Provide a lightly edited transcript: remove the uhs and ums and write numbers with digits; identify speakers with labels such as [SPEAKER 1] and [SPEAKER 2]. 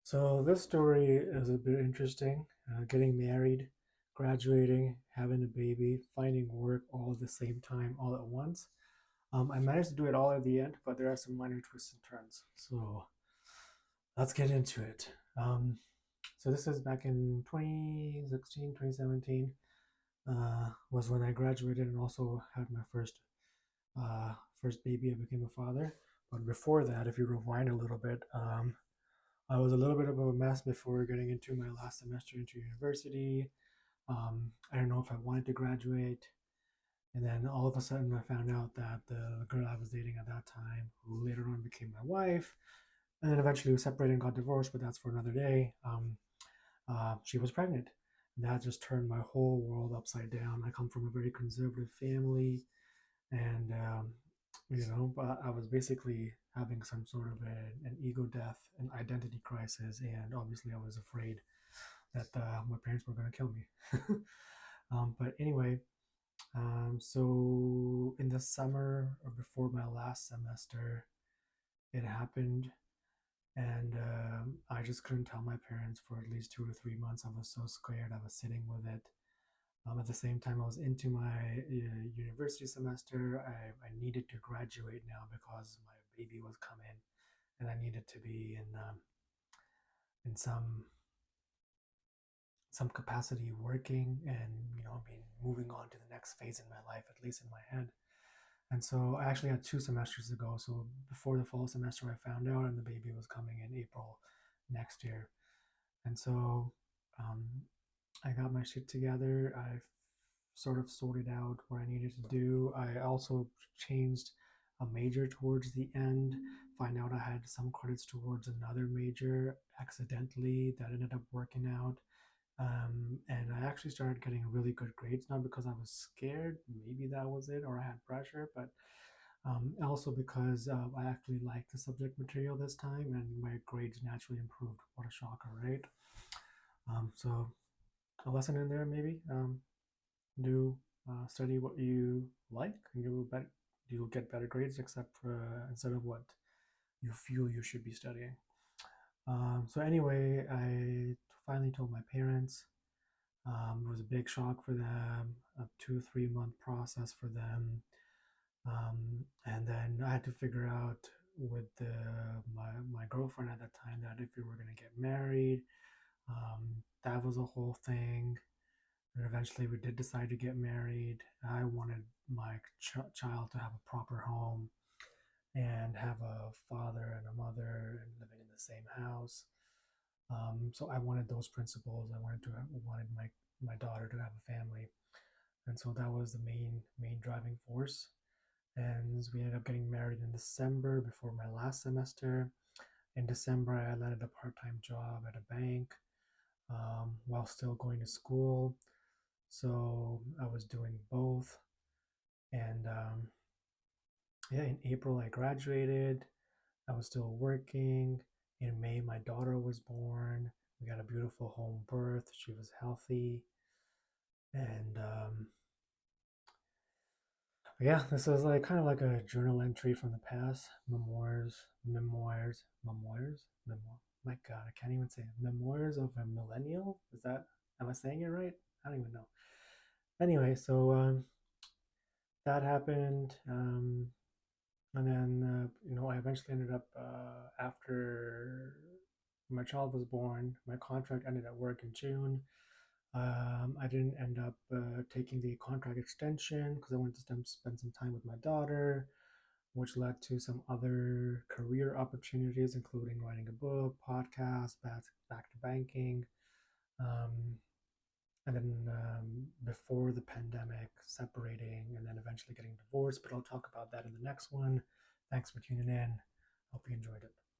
[SPEAKER 1] So this story is a bit interesting. Getting married, graduating, having a baby, finding work all at the same time, all at once. I managed to do it all at the end, but there are some minor twists and turns. So let's get into it. So this is back in 2016, 2017, was when I graduated and also had my first baby. I became a father. But before that, if you rewind a little bit, I was a little bit of a mess before getting into my last semester into university. I don't know if I wanted to graduate. And then all of a sudden, I found out that the girl I was dating at that time, who later on became my wife, and then eventually we separated and got divorced, but that's for another day. She was pregnant. And that just turned my whole world upside down. I come from a very conservative family, and I was basically having some sort of an ego death, an identity crisis, and obviously I was afraid that my parents were going to kill me. But anyway, so in the summer or before my last semester, it happened, and I just couldn't tell my parents for at least 2 to 3 months. I was so scared. I was sitting with it. At the same time, I was into my university semester. I needed to graduate now because my baby was coming, and I needed to be in some capacity working, and being moving on to the next phase in my life, at least in my head. And so I actually had 2 semesters ago. So before the fall semester, I found out, and the baby was coming in April next year. And so um, I got my shit together. I sort of sorted out what I needed to do. I also changed a major towards the end, find out I had some credits towards another major accidentally that ended up working out. And I actually started getting really good grades, not because I was scared, maybe that was it, or I had pressure, but also because I actually liked the subject material this time and my grades naturally improved. What a shocker, right? So a lesson in there, maybe. Do study what you like, and you'll get better grades, except for instead of what you feel you should be studying. So anyway, I finally told my parents. It was a big shock for them, a 2 3 month process for them, and then I had to figure out with my girlfriend at that time that if we were going to get married. That was a whole thing. And eventually, we did decide to get married. I wanted my child to have a proper home and have a father and a mother and living in the same house. So I wanted those principles. I wanted my daughter to have a family, and so that was the main driving force. And we ended up getting married in December before my last semester. In December, I landed a part-time job at a bank while still going to school. So I was doing both. And yeah, in April, I graduated. I was still working. In May, my daughter was born. We got a beautiful home birth. She was healthy. And yeah, this is like kind of like a journal entry from the past. Memoir. My God, I can't even say it. Memoirs of a Millennial. Am I saying it right? I don't even know. Anyway, so that happened. And then, I eventually ended up, after my child was born, my contract ended at work in June. I didn't end up taking the contract extension because I wanted to spend some time with my daughter, which led to some other career opportunities, including writing a book, podcast, back to banking. Um, and then before the pandemic, separating and then eventually getting divorced. But I'll talk about that in the next one. Thanks for tuning in. Hope you enjoyed it.